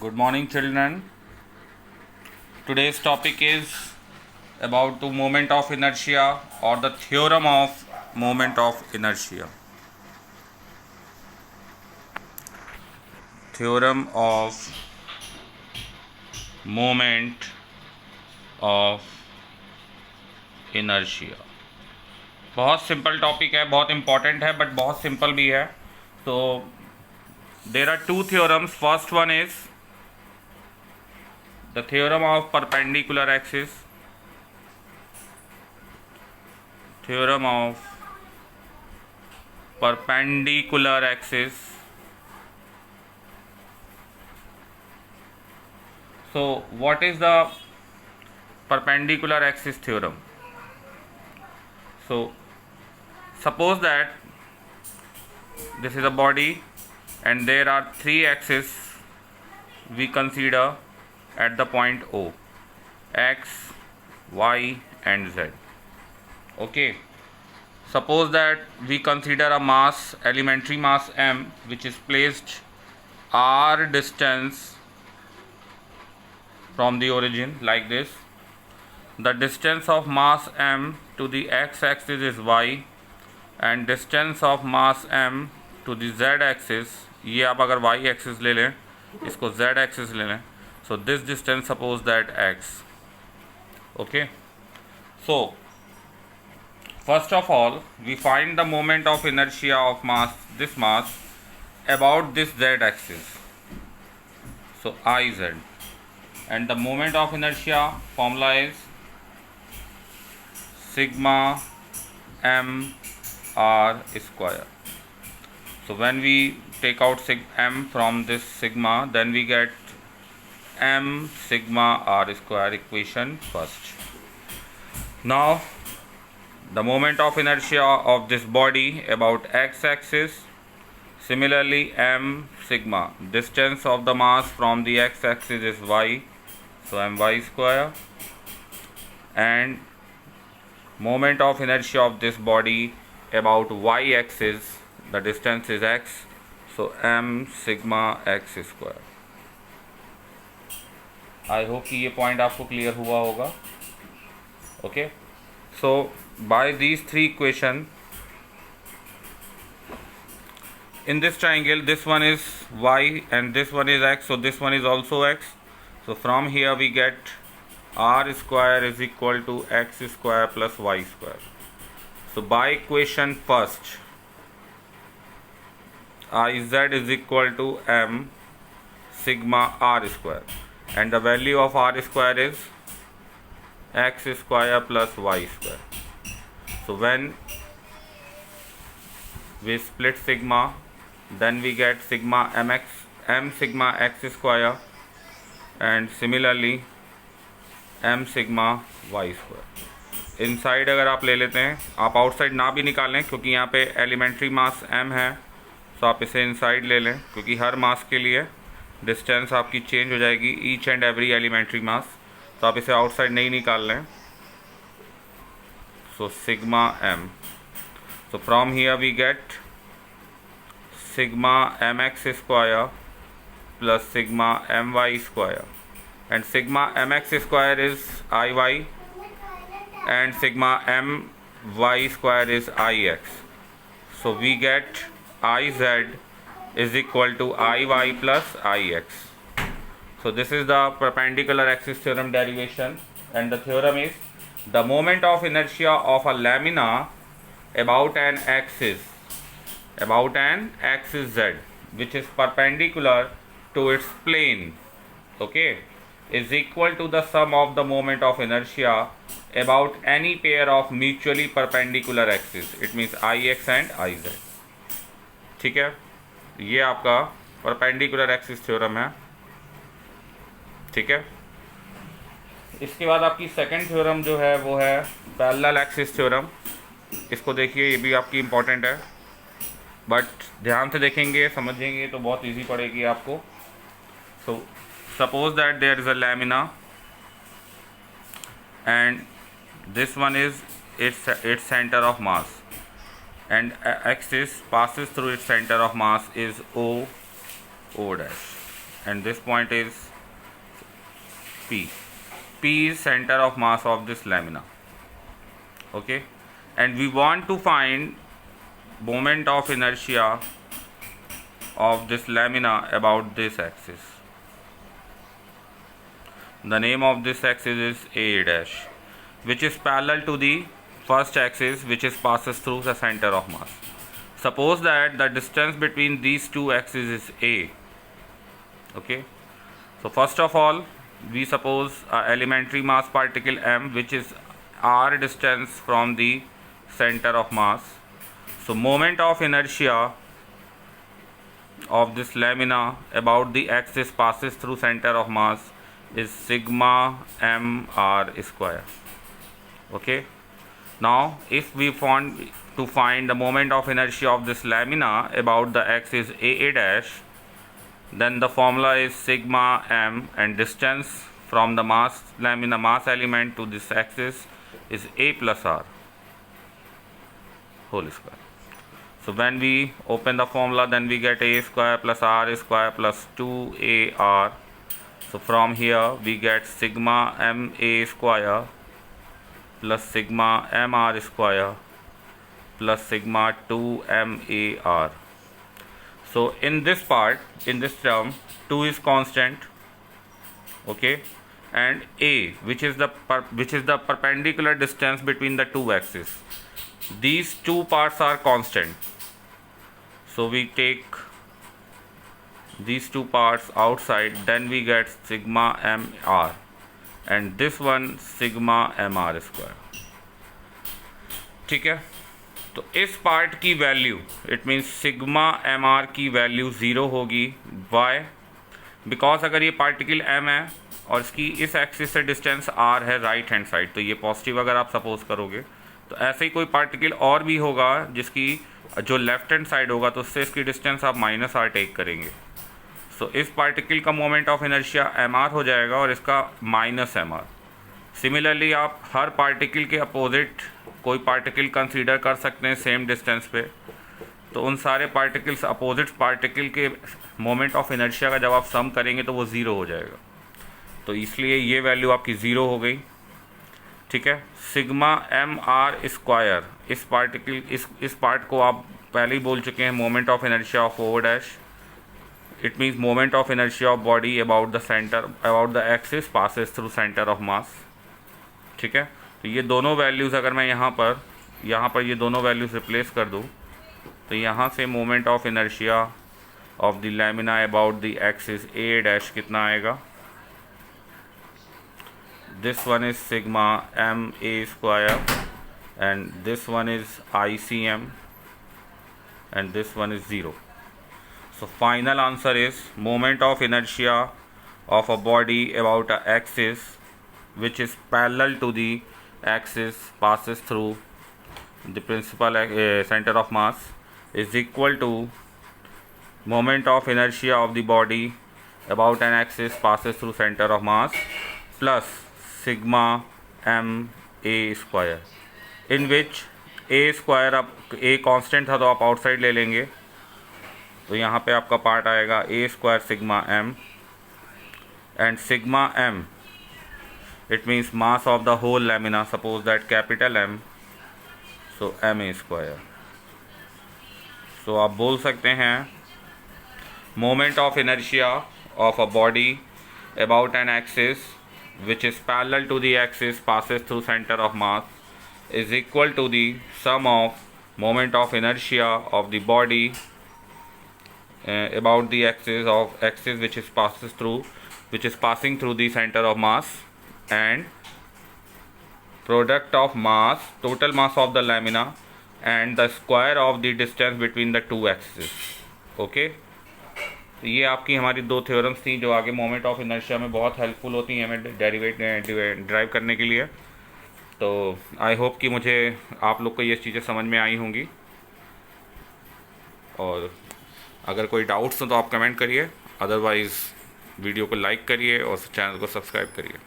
Good morning, children. Today's topic is about the moment of inertia or the theorem of moment of inertia. Theorem of moment of inertia. बहुत simple topic है, बहुत important है, but बहुत simple भी है. तो there are two theorems. First one is the theorem of perpendicular axis. Theorem of perpendicular axis. So what is the perpendicular axis theorem? So suppose that this is a body and there are three axes we consider at the point O: x, y and z. Okay, suppose that we consider a mass, elementary mass m, which is placed r distance from the origin like this. The distance of mass m to the x axis is y and distance of mass m to the z axis, ये आप अगर y axis ले लें, इसको z axis ले लें, so this distance suppose that x. Okay, so first of all we find the moment of inertia of mass, this mass, about this z axis, so iz, and the moment of inertia formula is sigma m r square. So when we take out m from this sigma, then we get m sigma r square equation first. Now the moment of inertia of this body about x axis, similarly m sigma, distance of the mass from the x axis is y, so my square, and moment of inertia of this body about y axis, the distance is x, so m sigma x square. I hope कि ये point आपको clear हुआ होगा. Okay, so by these three equation in this triangle, this one is y and this one is x, so this one is also x. So from here we get r square is equal to x square plus y square. So by equation first, iz is equal to m sigma r square, and the value of r square is x square plus y square. So when we split sigma, then we get sigma m sigma x square, and similarly m sigma y square. Inside अगर आप ले लेते हैं, आप outside ना भी निकालें क्योंकि यहाँ पे एलिमेंट्री मास m है, तो आप इसे इनसाइड ले लें क्योंकि हर मास के लिए डिस्टेंस आपकी चेंज हो जाएगी, ईच एंड एवरी एलिमेंट्री मास, तो आप इसे आउटसाइड नहीं निकाल लें. So sigma m, so from here we get sigma mx square plus sigma my square, and sigma mx square is iy and sigma my square is ix. So we get iz is equal to iy plus ix. So this is the perpendicular axis theorem derivation, and the theorem is the moment of inertia of a lamina about an axis z, which is perpendicular to its plane, okay, is equal to the sum of the moment of inertia about any pair of mutually perpendicular axes. It means ix and iz. ठीक है, ये आपका perpendicular axis theorem है. ठीक है, इसके बाद आपकी सेकंड थ्योरम जो है वो है पैरेलल एक्सिस थ्योरम. इसको देखिए, ये भी आपकी इम्पोर्टेंट है, बट ध्यान से देखेंगे समझेंगे तो बहुत इजी पड़ेगी आपको. So suppose that there is a lamina and this one is its center of mass, and axis passes through its center of mass is o dash. and this point is P. P is center of mass of this lamina. Okay, and we want to find moment of inertia of this lamina about this axis. The name of this axis is A dash, which is parallel to the first axis, which is passes through the center of mass. Suppose that the distance between these two axes is A. Okay, so first of all, we suppose a elementary mass particle m, which is r distance from the center of mass. So moment of inertia of this lamina about the axis passes through center of mass is sigma m r square. Okay, now if we want to find the moment of inertia of this lamina about the axis a dash, then the formula is sigma m, and distance from the mass lamina mass element to this axis is a plus r whole square. So when we open the formula, then we get a square plus r square plus 2ar. So from here we get sigma m a square plus sigma m r square plus sigma 2 m a r. So in this part, in this term, 2 is constant. Okay, and a, which is the perpendicular distance between the two axes, these two parts are constant. So we take these two parts outside, then we get sigma m r, and this one sigma m r square. ठीक है, तो इस part की value, it means sigma M R की value 0 होगी. Y? Because अगर ये particle m है और इसकी इस एक्सिस से डिस्टेंस r है राइट हैंड साइड, तो ये पॉजिटिव अगर आप सपोज करोगे, तो ऐसे ही कोई पार्टिकल और भी होगा जिसकी जो लेफ्ट हैंड साइड होगा, तो उससे इसकी डिस्टेंस आप माइनस r टेक करेंगे. सो इस पार्टिकल का moment of inertia M R हो जाएगा और इसका माइनस एम आर. सिमिलरली आप हर पार्टिकल के अपोजिट कोई पार्टिकल कंसीडर कर सकते हैं सेम डिस्टेंस पे, तो उन सारे पार्टिकल्स अपोजिट पार्टिकल के मोमेंट ऑफ इनर्शिया का जब आप सम करेंगे तो वो ज़ीरो हो जाएगा. तो इसलिए ये वैल्यू आपकी ज़ीरो हो गई. ठीक है, सिग्मा एम आर स्क्वायर, इस पार्टिकल इस पार्ट को आप पहले ही बोल चुके हैं, moment of inertia of O dash. It means moment of inertia of body about the centre, about the axis passes through centre of mass. ठीक है, तो ये दोनों वैल्यूज़ अगर मैं यहाँ पर ये दोनों वैल्यूज़ रिप्लेस कर दूँ, तो यहाँ से moment of inertia of the lamina about the axis A dash कितना आएगा? This one is sigma M A square and this one is I C M and this one is 0. So final answer is moment of inertia of a body about a axis which is parallel to the axis passes through the principal center of mass is equal to moment of inertia of the body about an axis passes through center of mass plus sigma m a square, in which a square, अब a constant था तो आप outside ले लेंगे, तो यहाँ पे आपका पार्ट आएगा a square sigma M, and sigma M it means mass of the whole lamina, suppose that capital M, so M A square. So आप बोल सकते हैं moment of inertia of a body about an axis which is parallel to the axis passes through centre of mass is equal to the sum of moment of inertia of the body about the axis which is passing through the center of mass, and product of mass, total mass of the lamina, and the square of the distance between the two axes. Okay, ये आपकी हमारी दो theorems थी जो आगे moment of inertia में बहुत helpful होती हैं हमें ड्राइव करने के लिए. तो आई होप कि मुझे आप लोग को ये चीज़ें समझ में आई होंगी, और अगर कोई डाउट्स हो तो आप कमेंट करिए, अदरवाइज़ वीडियो को लाइक करिए और चैनल को सब्सक्राइब करिए.